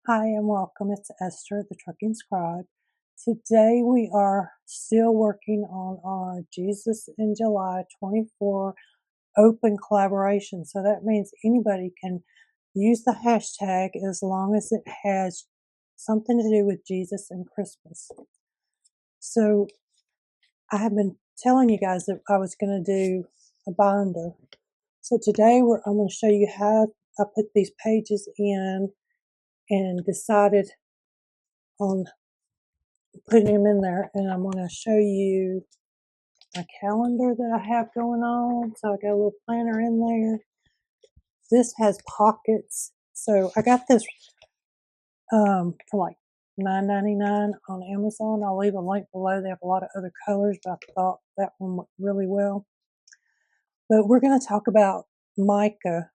Hi and welcome. It's Esther, the Trucking Scribe. Today we are still working on our Jesus in July 24 open collaboration. So that means anybody can use the hashtag as long as it has something to do with Jesus and Christmas. So I have been telling you guys that I was going to do a binder. So today I'm going to show you how I put these pages in and decided on putting them in there, and I'm going to show you my calendar that I have going on. So I got a little planner in there. This has pockets. So I got this for like $9.99 on Amazon. I'll leave a link below. They have a lot of other colors, but I thought that one went really well. But we're going to talk about Micah.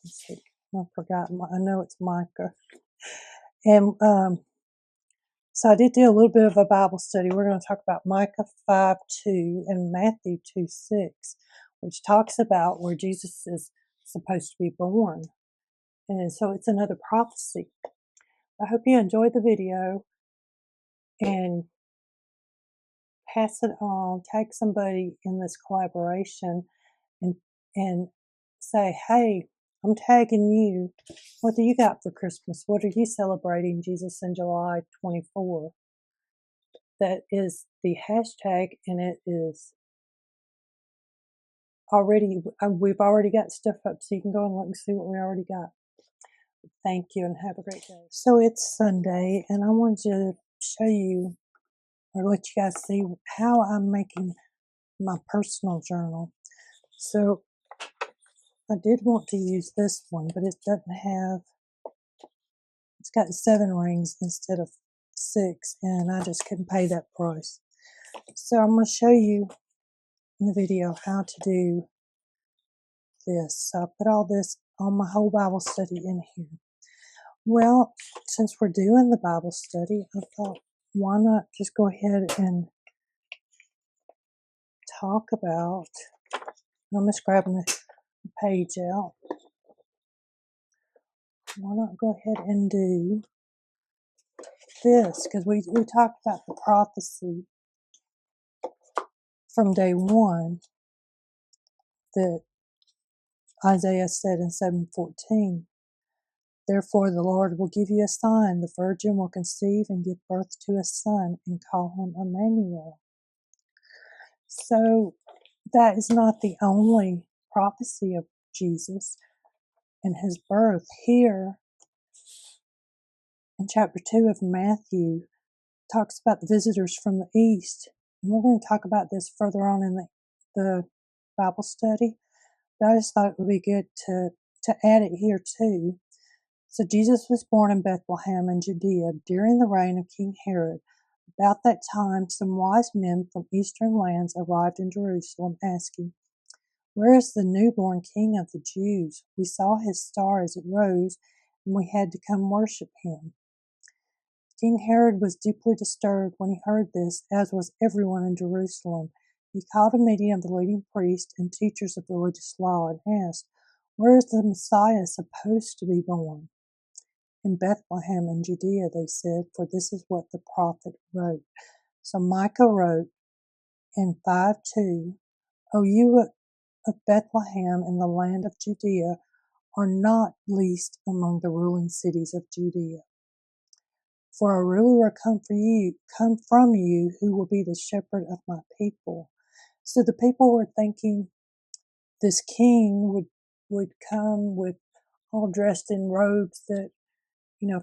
Let's see. I forgot. I know it's Micah. And so I did do a little bit of a Bible study. We're going to talk about Micah 5:2 and Matthew 2:6, which talks about where Jesus is supposed to be born. And so it's another prophecy. I hope you enjoyed the video and pass it on, tag somebody in this collaboration and and say, hey, I'm tagging you. What do you got for Christmas? What are you celebrating Jesus in July 24? That is the hashtag, and it is already, we've already got stuff up, so you can go and look and see what we already got. Thank you and have a great day. So it's Sunday, and I wanted to show you or let you guys see how I'm making my personal journal. So I did want to use this one, but it doesn't have, it's got 7 rings instead of 6, and I just couldn't pay that price. So I'm going to show you in the video how to do this. So I put all this on my whole Bible study in here. Well, since we're doing the Bible study, I thought, why not just go ahead and talk about, I'm just grabbing a page out. Why not go ahead and do this? Because we talked about the prophecy from day 1 that Isaiah said in 7:14. Therefore the Lord will give you a sign. The virgin will conceive and give birth to a son and call him Emmanuel. So that is not the only prophecy of Jesus and his birth. Here in chapter 2 of Matthew talks about the visitors from the east. And we're going to talk about this further on in the Bible study. But I just thought it would be good to add it here too. So Jesus was born in Bethlehem in Judea during the reign of King Herod. About that time, some wise men from eastern lands arrived in Jerusalem asking, where is the newborn King of the Jews? We saw his star as it rose, and we had to come worship him. King Herod was deeply disturbed when he heard this, as was everyone in Jerusalem. He called a meeting of the leading priests and teachers of religious law and asked, where is the Messiah supposed to be born? In Bethlehem in Judea, they said, for this is what the prophet wrote. So Micah wrote in 5:2, O you of Bethlehem in the land of Judea are not least among the ruling cities of Judea. For a ruler will come from you, who will be the shepherd of my people. So the people were thinking this king would come with all dressed in robes that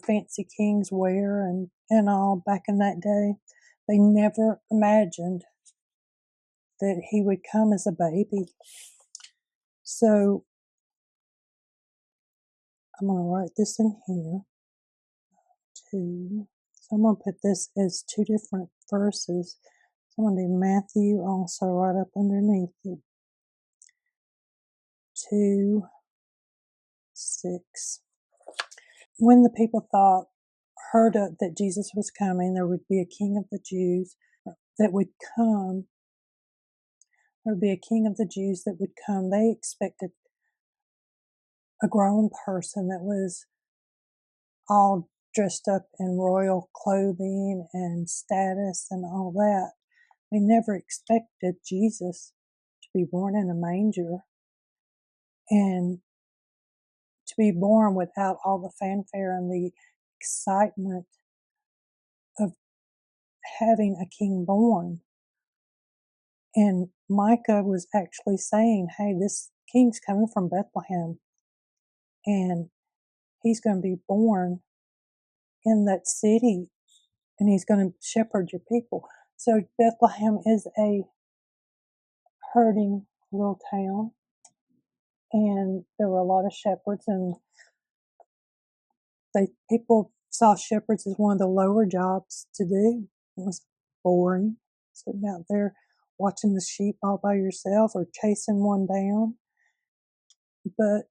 fancy kings wear and all back in that day. They never imagined that he would come as a baby. So I'm going to write this in here. So I'm going to put this as 2 different verses. So I'm going to do Matthew also right up underneath it. 2:6. When the people heard that Jesus was coming, there would be a king of the Jews that would come. There would be a king of the Jews that would come. They expected a grown person that was all dressed up in royal clothing and status and all that. They never expected Jesus to be born in a manger and to be born without all the fanfare and the excitement of having a king born. And Micah was actually saying, hey, this king's coming from Bethlehem and he's going to be born in that city and he's going to shepherd your people. So Bethlehem is a herding little town, and there were a lot of shepherds, and people saw shepherds as one of the lower jobs to do. It was boring, sitting out there watching the sheep all by yourself or chasing one down. But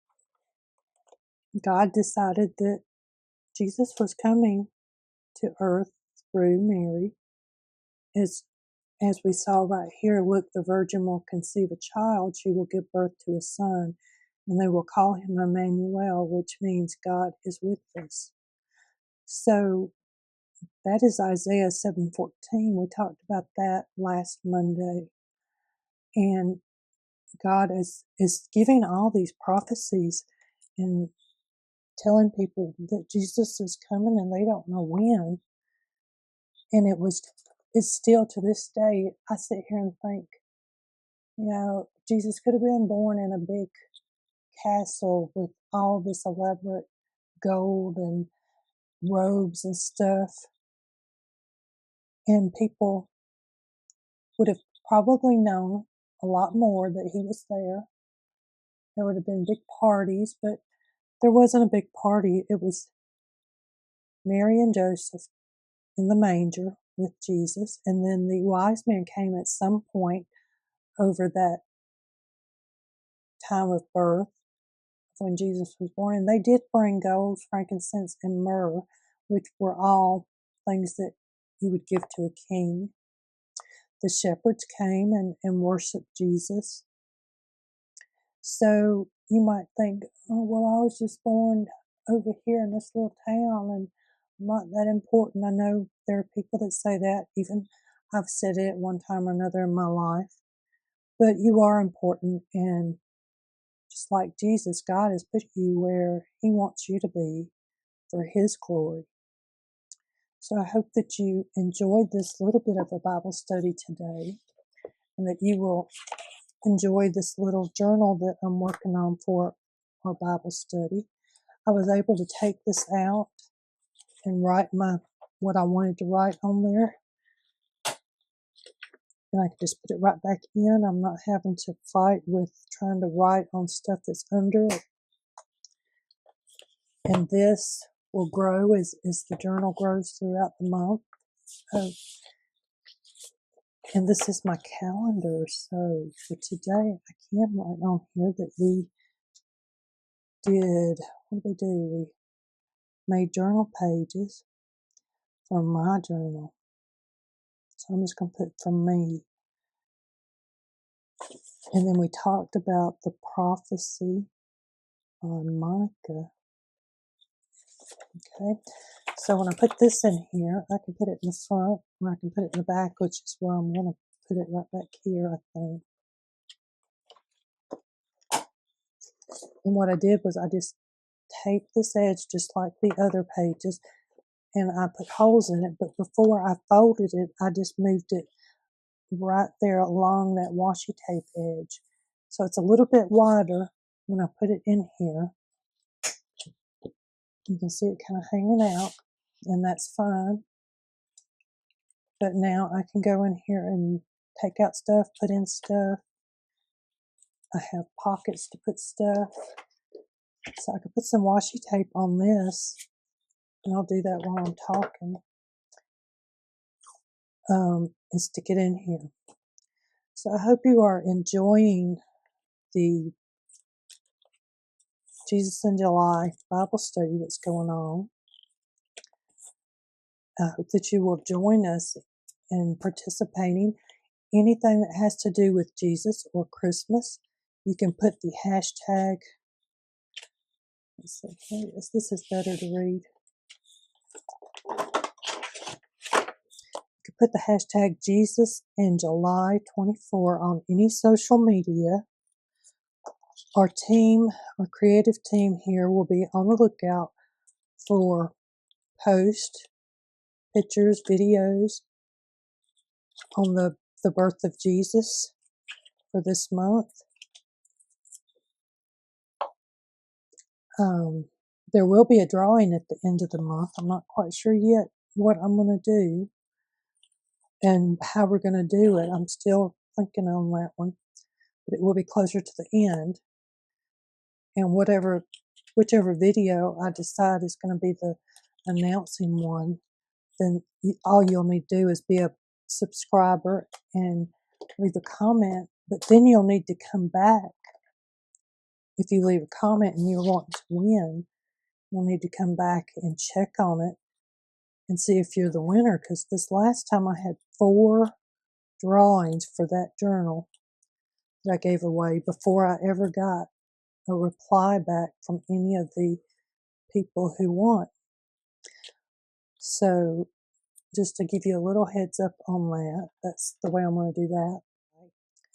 God decided that Jesus was coming to earth through Mary. As we saw right here, look, the virgin will conceive a child, she will give birth to a son, and they will call him Emmanuel, which means God is with us. So that is Isaiah 7:14. We talked about that last Monday. And God is giving all these prophecies and telling people that Jesus is coming and they don't know when. And it's still to this day, I sit here and think, Jesus could have been born in a big castle with all this elaborate gold and robes and stuff. And people would have probably known a lot more that he was there. There would have been big parties, but there wasn't a big party. It was Mary and Joseph in the manger with Jesus, and then the wise men came at some point over that time of birth when Jesus was born, and they did bring gold, frankincense, and myrrh, which were all things that you would give to a king. The shepherds came and worshiped Jesus. So you might think, oh, well, I was just born over here in this little town and I'm not that important. I know there are people that say that. Even I've said it one time or another in my life. But you are important, and just like Jesus, God has put you where he wants you to be for his glory. So I hope that you enjoyed this little bit of a Bible study today and that you will enjoy this little journal that I'm working on for our Bible study. I was able to take this out and write what I wanted to write on there. And I can just put it right back in. I'm not having to fight with trying to write on stuff that's under it. And this will grow as the journal grows throughout the month. And this is my calendar. So for today, I can write on here that we did, what did we do? We made journal pages from my journal. So I'm just going to put from me. And then we talked about the prophecy on Micah. Okay. So when I put this in here, I can put it in the front or I can put it in the back, which is where I'm going to put it right back here, I think. And what I did was I just taped this edge just like the other pages and I put holes in it. But before I folded it, I just moved it right there along that washi tape edge. So it's a little bit wider when I put it in here. You can see it kind of hanging out, and that's fine. But now I can go in here and take out stuff, put in stuff. I have pockets to put stuff. So I can put some washi tape on this, and I'll do that while I'm talking, and stick it in here. So I hope you are enjoying the Jesus in July Bible study that's going on. I hope that you will join us in participating. Anything that has to do with Jesus or Christmas, you can put the hashtag. Let's see, this is better to read. You can put the hashtag Jesus in July 24 on any social media. Our team, our creative team here will be on the lookout for posts, pictures, videos on the birth of Jesus for this month. There will be a drawing at the end of the month. I'm not quite sure yet what I'm going to do and how we're going to do it. I'm still thinking on that one, but it will be closer to the end. And whichever video I decide is going to be the announcing one, then all you'll need to do is be a subscriber and leave a comment. But then you'll need to come back. If you leave a comment and you want to win, you'll need to come back and check on it and see if you're the winner. Because this last time I had 4 drawings for that journal that I gave away before I ever got a reply back from any of the people who won. So just to give you a little heads up on that, that's the way I'm going to do that.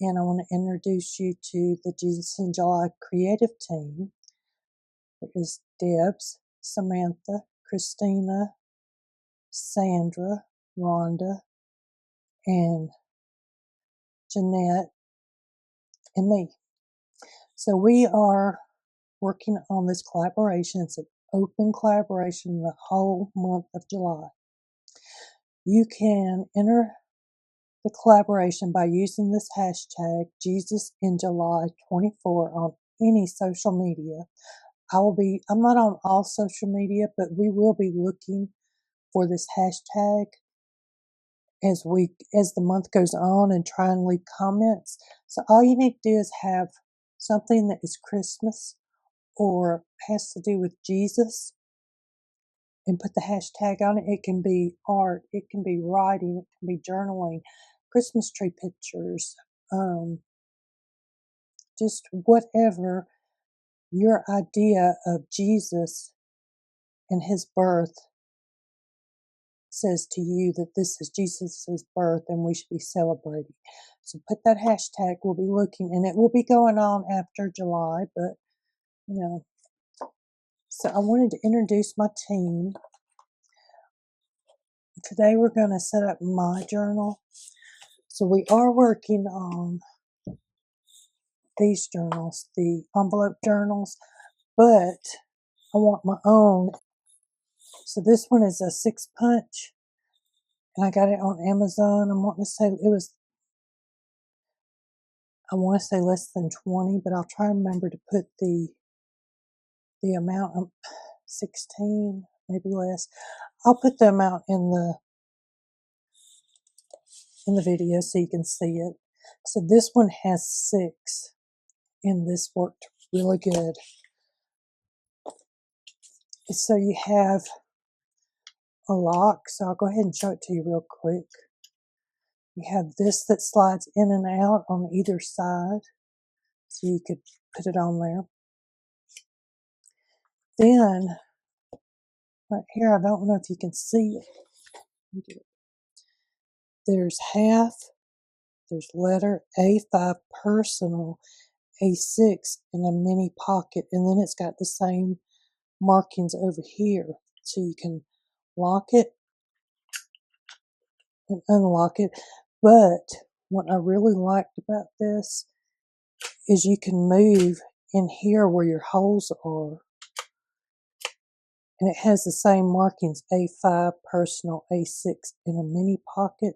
And I want to introduce you to the Jesus in July creative team. It is Debs, Samantha, Christina, Sandra, Rhonda, and Jeanette, and me. So we are working on this collaboration. It's an open collaboration the whole month of July. You can enter the collaboration by using this hashtag Jesus in July 24 on any social media. I'm not on all social media, but we will be looking for this hashtag as the month goes on and try and leave comments. So all you need to do is have something that is Christmas or has to do with Jesus and put the hashtag on it. It can be art, it can be writing, it can be journaling, Christmas tree pictures, just whatever your idea of Jesus and his birth says to you that this is Jesus' birth and we should be celebrating. So put that hashtag. We'll be looking, and it will be going on after July, but so I wanted to introduce my team. Today we're going to set up my journal. So we are working on these journals, the envelope journals, but I want my own. So this one is a 6-punch, and I got it on Amazon. I want to say less than 20, but I'll try and remember to put the amount of 16, maybe less. I'll put the amount in the video so you can see it. So this one has 6, and this worked really good. So you have a lock, so I'll go ahead and show it to you real quick. You have this that slides in and out on either side, so you could put it on there. Then, right here, I don't know if you can see it. There's half, there's letter A5 personal, A6 in a mini pocket, and then it's got the same markings over here. So you can lock it and unlock it. But what I really liked about this is you can move in here where your holes are. And it has the same markings, A5 personal, A6 in a mini pocket,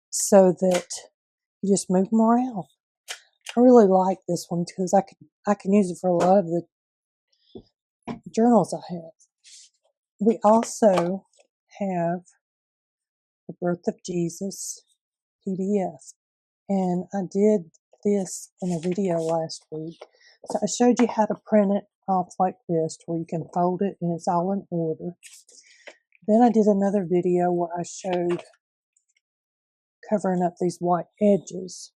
so that you just move them around. I really like this one because I can use it for a lot of the journals I have. We also have the Birth of Jesus PDF, and I did this in a video last week. So I showed you how to print it off like this, where you can fold it and it's all in order. Then I did another video where I showed covering up these white edges.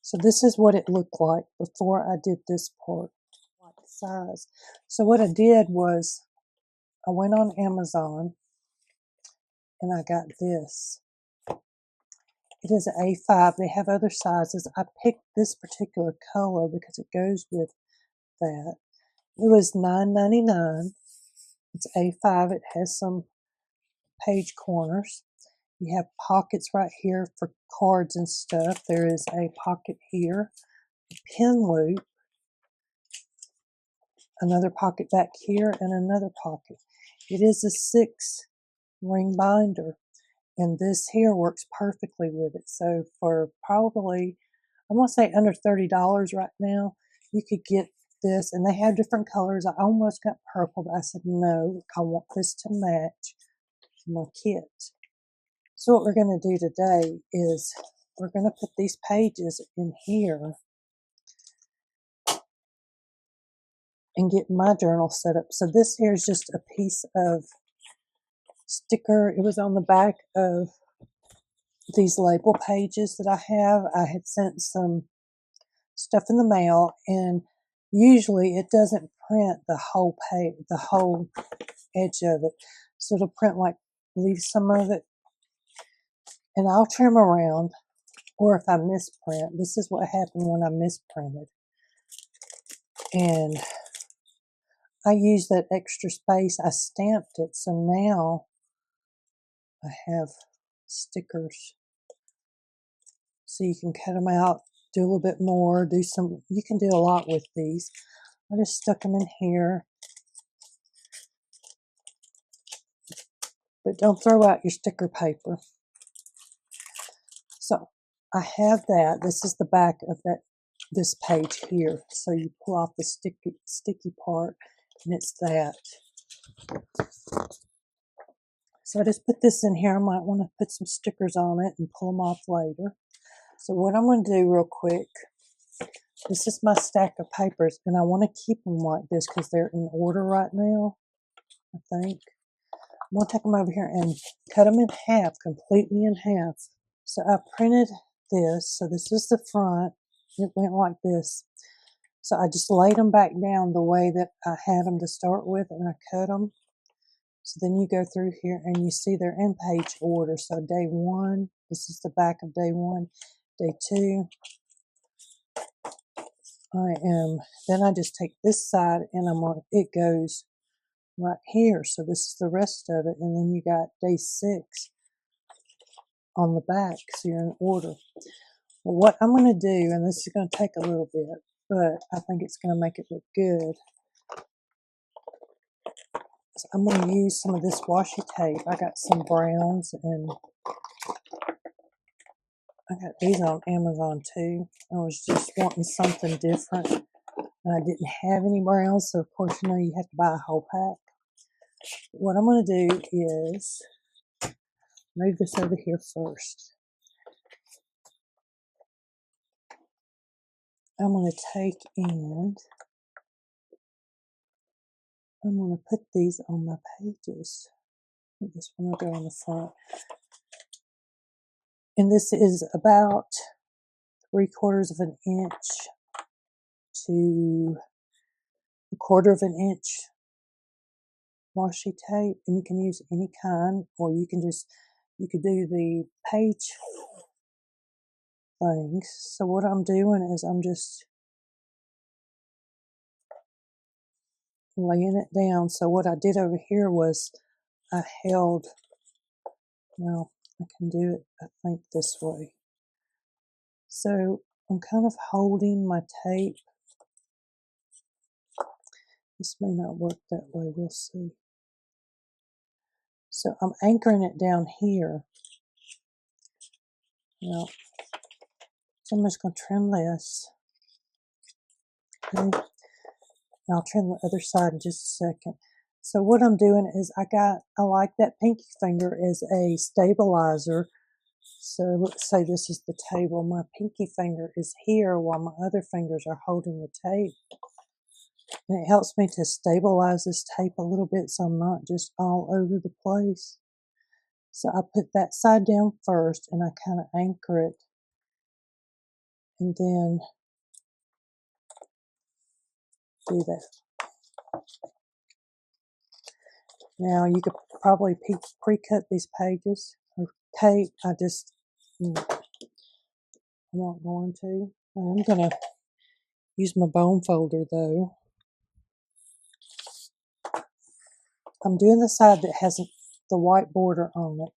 So this is what it looked like before I did this part. size. So what I did was I went on Amazon and I got this. It is an A5. They have other sizes. I picked this particular color because it goes with that. It was $9.99. It's A5. It has some page corners. You have pockets right here for cards and stuff. There is a pocket here, a pin loop, another pocket back here, and another pocket. It is a 6-ring binder, and this here works perfectly with it. So for probably, I'm going to say under $30 right now, you could get this, and they have different colors. I almost got purple, but I said no, I want this to match my kit. So what we're going to do today is we're going to put these pages in here and get my journal set up. So this here is just a piece of sticker. It was on the back of these label pages that I have. I had sent some stuff in the mail, and usually it doesn't print the whole page, the whole edge of it. So it'll print like, leave some of it, and I'll trim around. Or if I misprint, this is what happened when I misprinted. And I used that extra space. I stamped it, so now I have stickers. So you can cut them out, do a little bit more, do some, you can do a lot with these. I just stuck them in here. But don't throw out your sticker paper. So I have that. This is the back of this page here. So you pull off the sticky part, and it's that. So I just put this in here. I might want to put some stickers on it and pull them off later. So what I'm going to do real quick, this is my stack of papers, and I want to keep them like this because they're in order right now, I think. I'm going to take them over here and cut them in half, completely in half. So I printed this. So this is the front. It went like this. So I just laid them back down the way that I had them to start with, and I cut them. So then you go through here and you see they're in page order. So day 1, this is the back of day 1. Day 2, then I just take this side and it goes right here. So this is the rest of it. And then you got day 6 on the back. So you're in order. Well, what I'm going to do, and this is going to take a little bit, but I think it's going to make it look good. So I'm going to use some of this washi tape. I got some browns, and I got these on Amazon too. I was just wanting something different, and I didn't have any browns, so of course, you know, you have to buy a whole pack. What I'm going to do is move this over here first. I'm going to take and I'm going to put these on my pages. This one will go on the front. And this is about 3/4 of an inch to 1/4 of an inch washi tape, and you can use any kind, or you could do the page things. So what I'm doing is I'm just laying it down. So what I did over here was I held, well, I can do it, I think, this way. So I'm kind of holding my tape. This may not work that way, we'll see. So I'm anchoring it down here. Now, so I'm just going to trim this. Okay. I'll trim the other side in just a second. So what I'm doing is I like that pinky finger as a stabilizer. So let's say this is the table. My pinky finger is here while my other fingers are holding the tape. And it helps me to stabilize this tape a little bit so I'm not just all over the place. So I put that side down first and I kind of anchor it. And then do that. Now you could probably pre-cut these pages or tape. I'm not going to. I'm going to use my bone folder though. I'm doing the side that has the white border on it.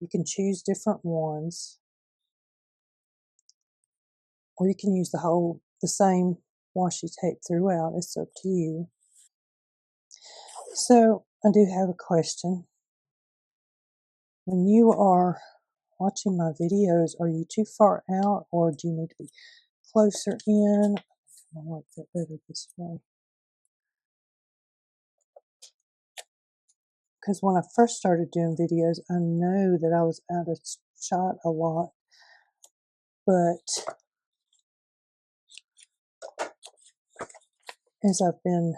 You can choose different ones, or you can use the same washi tape throughout. It's up to you. So I do have a question. When you are watching my videos, are you too far out, or do you need to be closer in? I like that better this way. Because when I first started doing videos, I know that I was out of shot a lot, but as I've been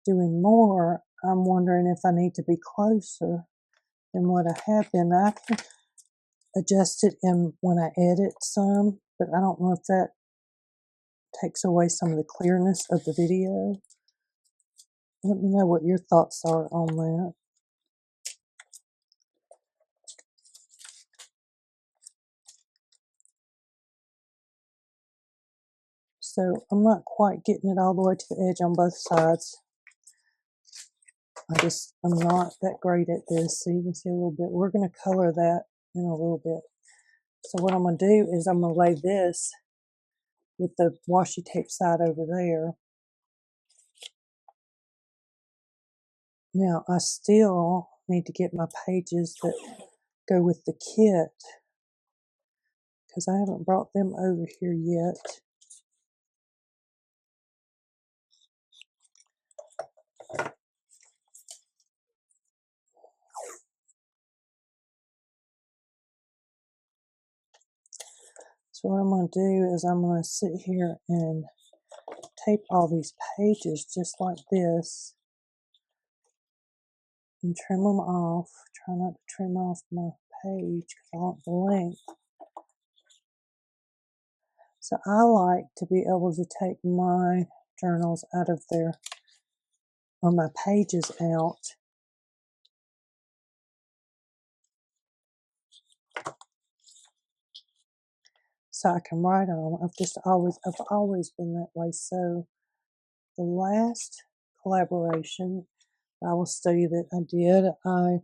doing more, I'm wondering if I need to be closer than what I have been. I can adjust it when I edit some, but I don't know if that takes away some of the clearness of the video. Let me know what your thoughts are on that. So I'm not quite getting it all the way to the edge on both sides. I'm not that great at this. So you can see a little bit. We're going to color that in a little bit. So what I'm going to do is I'm going to lay this with the washi tape side over there. Now I still need to get my pages that go with the kit because I haven't brought them over here yet. So what I'm going to do is I'm going to sit here and tape all these pages just like this and trim them off. Try not to trim off my page because I want the length. So I like to be able to take my journals out of there, or my pages out. So I can write on them. I've always been that way. So the last collaboration Bible study that I did, I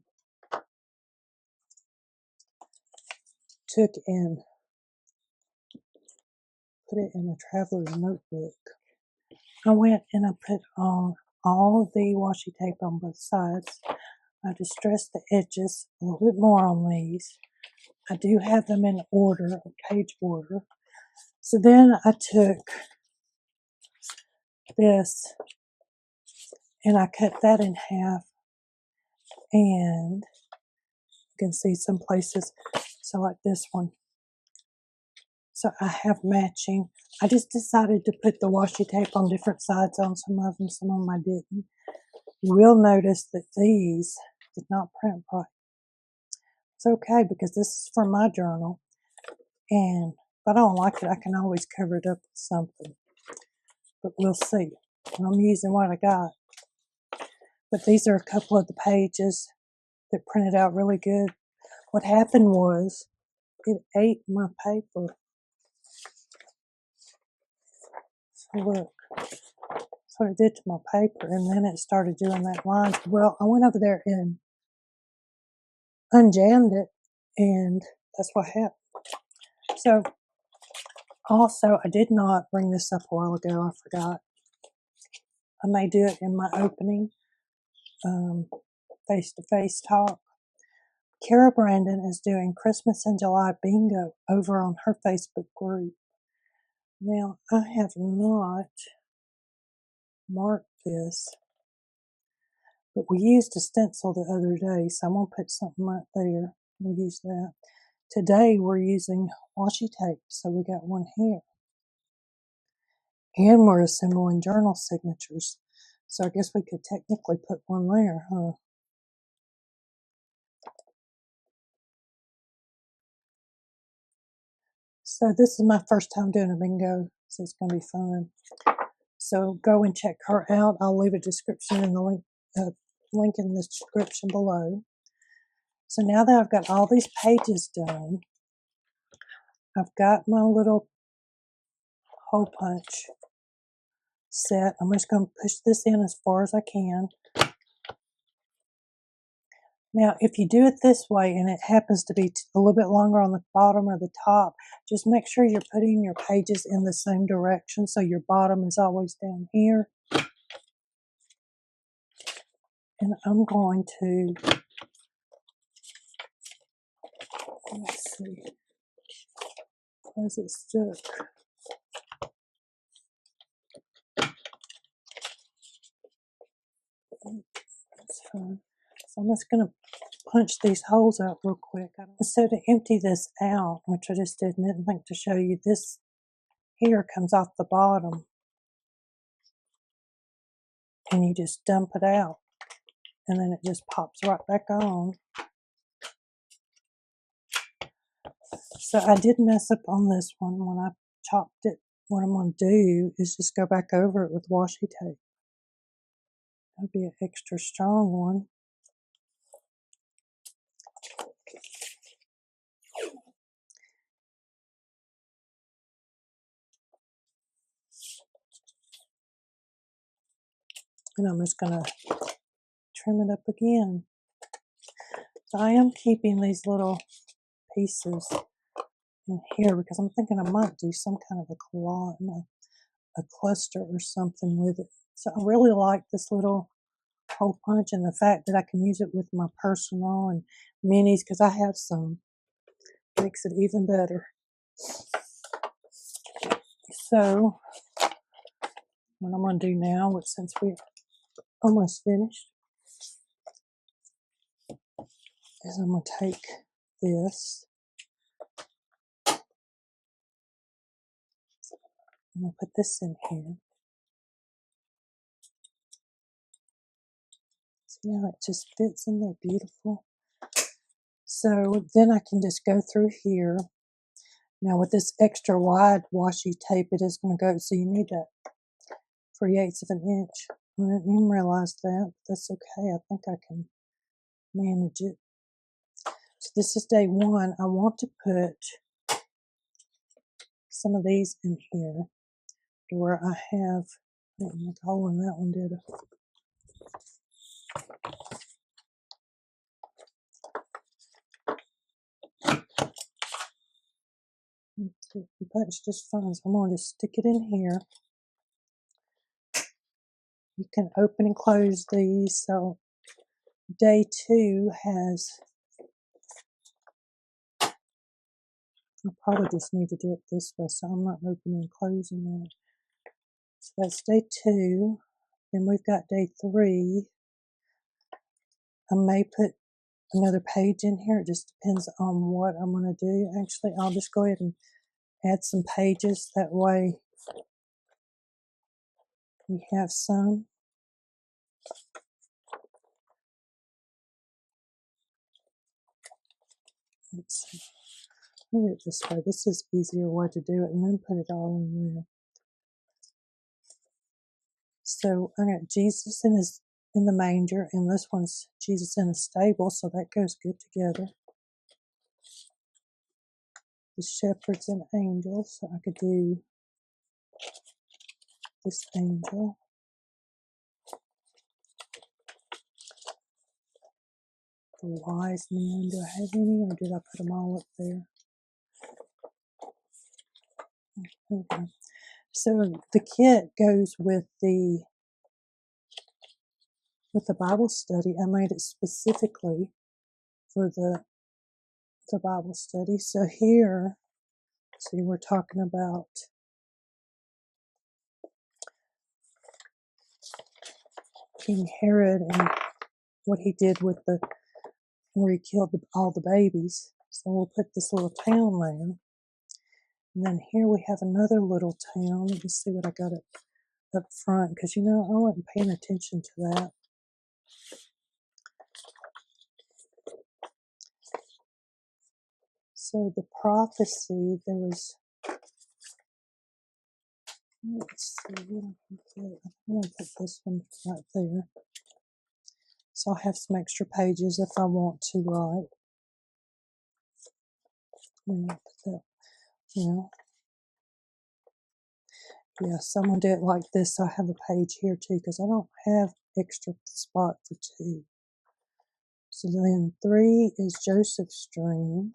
took and put it in a traveler's notebook. I went and I put on all the washi tape on both sides. I distressed the edges a little bit more on these. I do have them in order, page order. So then I took this and I cut that in half, and you can see some places, so like this one. So I have matching. I just decided to put the washi tape on different sides on some of them I didn't. You will notice that these did not print right. It's okay because this is for my journal, and if I don't like it, I can always cover it up with something. But we'll see. And I'm using what I got. But these are a couple of the pages that printed out really good. What happened was it ate my paper. So look, that's what it did to my paper. And then it started doing that line. Well, I went over there and unjammed it, and that's what happened. So also, I did not bring this up a while ago. I forgot. I may do it in my opening face-to-face talk. Kara Brandon is doing Christmas in July bingo over on her Facebook group. Now, I have not marked this, but we used a stencil the other day, so I'm going to put something right there. We'll use that. Today, we're using washi tape, so we got one here. And we're assembling journal signatures. So I guess we could technically put one there, huh? So this is my first time doing a bingo, so it's going to be fun. So go and check her out. I'll leave a description in the link in the description below. So now that I've got all these pages done, I've got my little hole punch set. I'm just going to push this in as far as I can. Now, if you do it this way and it happens to be a little bit longer on the bottom or the top, just make sure you're putting your pages in the same direction so your bottom is always down here. And I'm going to, let's see, where's it stuck? That's fine. So I'm just going to punch these holes out real quick. So to empty this out, which I just didn't think to show you, this here comes off the bottom. And you just dump it out. And then it just pops right back on. So I did mess up on this one when I chopped it. What I'm going to do is just go back over it with washi tape. That'll be an extra strong one. And I'm just going to trim it up again. So I am keeping these little pieces in here because I'm thinking I might do some kind of a claw and a cluster or something with it. So I really like this little hole punch and the fact that I can use it with my personal and minis because I have some. Makes it even better. So what I'm going to do now, since we're almost finished, is I'm going to take this. I'm going to put this in here. See how it just fits in there beautiful? So then I can just go through here. Now with this extra wide washi tape, it is going to go, so you need that 3/8 of an inch. I didn't even realize that, but that's okay. I think I can manage it. So this is day one. I want to put some of these in here where I have, I didn't make a hole in that one, did I? The punch just fine, so I'm going to just stick it in here. You can open and close these. So day two has, I probably just need to do it this way, so I'm not opening and closing that. So that's day two. Then we've got day three. I may put another page in here. It just depends on what I'm going to do. Actually, I'll just go ahead and add some pages. That way we have some. Let's see. Do it this way. This is easier way to do it, and then put it all in there. So I got Jesus in the manger, and this one's Jesus in a stable, so that goes good together. The shepherds and angels, so I could do this angel. The wise men, do I have any, or did I put them all up there? Okay. So the kit goes with the Bible study. I made it specifically for the Bible study. So here, see, we're talking about King Herod and what he did with where he killed all the babies. So we'll put this little town there. And then here we have another little town. Let me see what I got up front, because I wasn't paying attention to that. So the prophecy, there was Let's see what I can put. I'm going to put this one right there. So I'll have some extra pages if I want to write. Yeah, yeah, someone did it like this. So I have a page here too because I don't have extra spot for 2. So then 3 is Joseph's dream.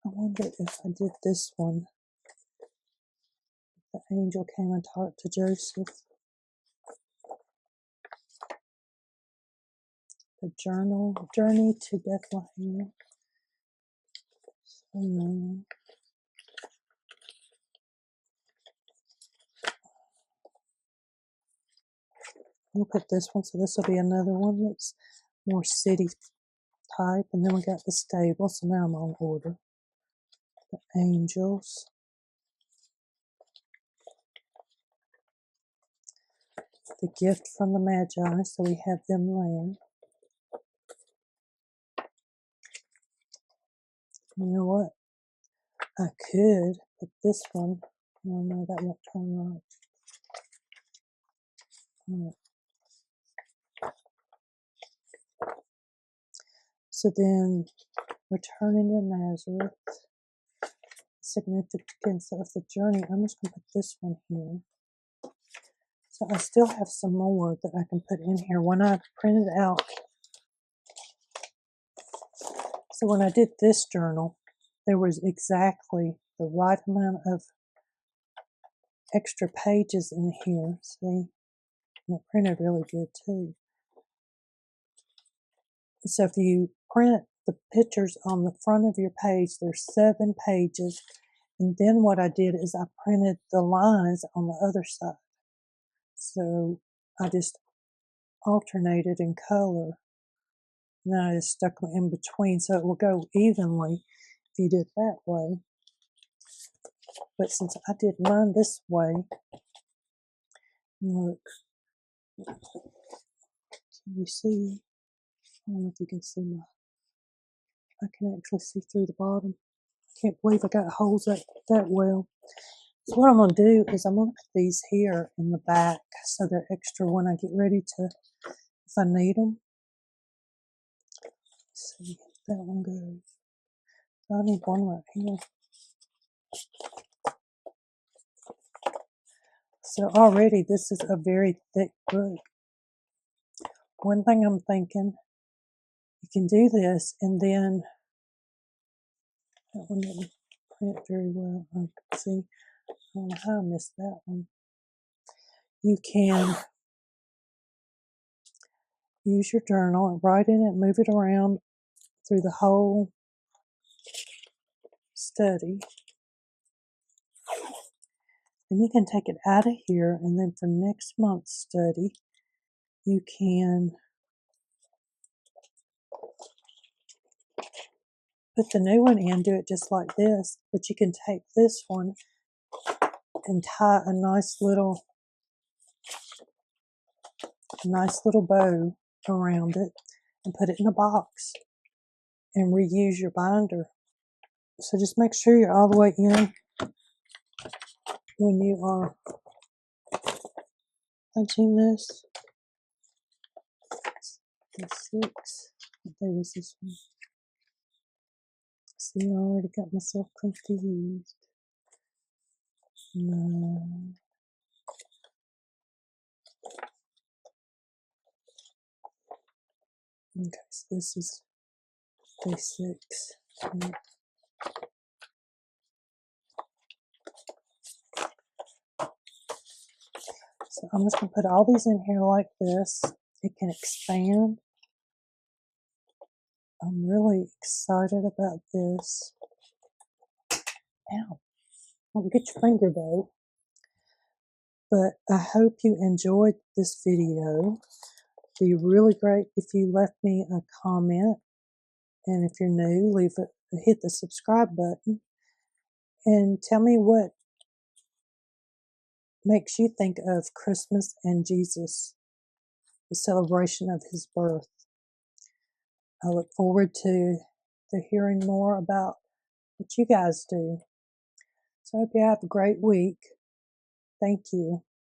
I wonder if I did this one. The angel came and talked to Joseph. The journey to Bethlehem. We'll put this one, so this will be another one that's more city type. And then we got the stable, so now I'm on order. The angels. The gift from the Magi, so we have them there. You know what? I could put this one. Oh no, that won't turn right. All right. So then, returning to Nazareth, significance of the journey. I'm just going to put this one here. So I still have some more that I can put in here. When I printed out, so when I did this journal, there was exactly the right amount of extra pages in here. See, and it printed really good too. So if you print the pictures on the front of your page, there's 7 pages. And then what I did is I printed the lines on the other side. So I just alternated in color. And then I just stuck them in between so it will go evenly if you do it that way. But since I did mine this way, look, can you see? I don't know if you can see I can actually see through the bottom. I can't believe I got holes that well. So what I'm going to do is I'm going to put these here in the back so they're extra when I get ready to, if I need them. Let's see, that one goes. I need one right here. So already this is a very thick book. One thing I'm thinking, you can do this and then, that one didn't print very well. I can see, I don't know how I missed that one. You can use your journal and write in it, move it around through the whole study. Then you can take it out of here, and then for next month's study, you can put the new one in, do it just like this, but you can take this one and tie a nice little bow around it and put it in a box and reuse your binder. So just make sure you're all the way in when you are punching this. The 6. There was this one. See, I already got myself confused. 9. Okay, so this is day 6. So I'm just going to put all these in here like this. It can expand. I'm really excited about this. Ow. Don't get your finger though. But I hope you enjoyed this video. It'd be really great if you left me a comment. And if you're new, hit the subscribe button. And tell me what makes you think of Christmas and Jesus, the celebration of his birth. I look forward to hearing more about what you guys do. So I hope you have a great week. Thank you.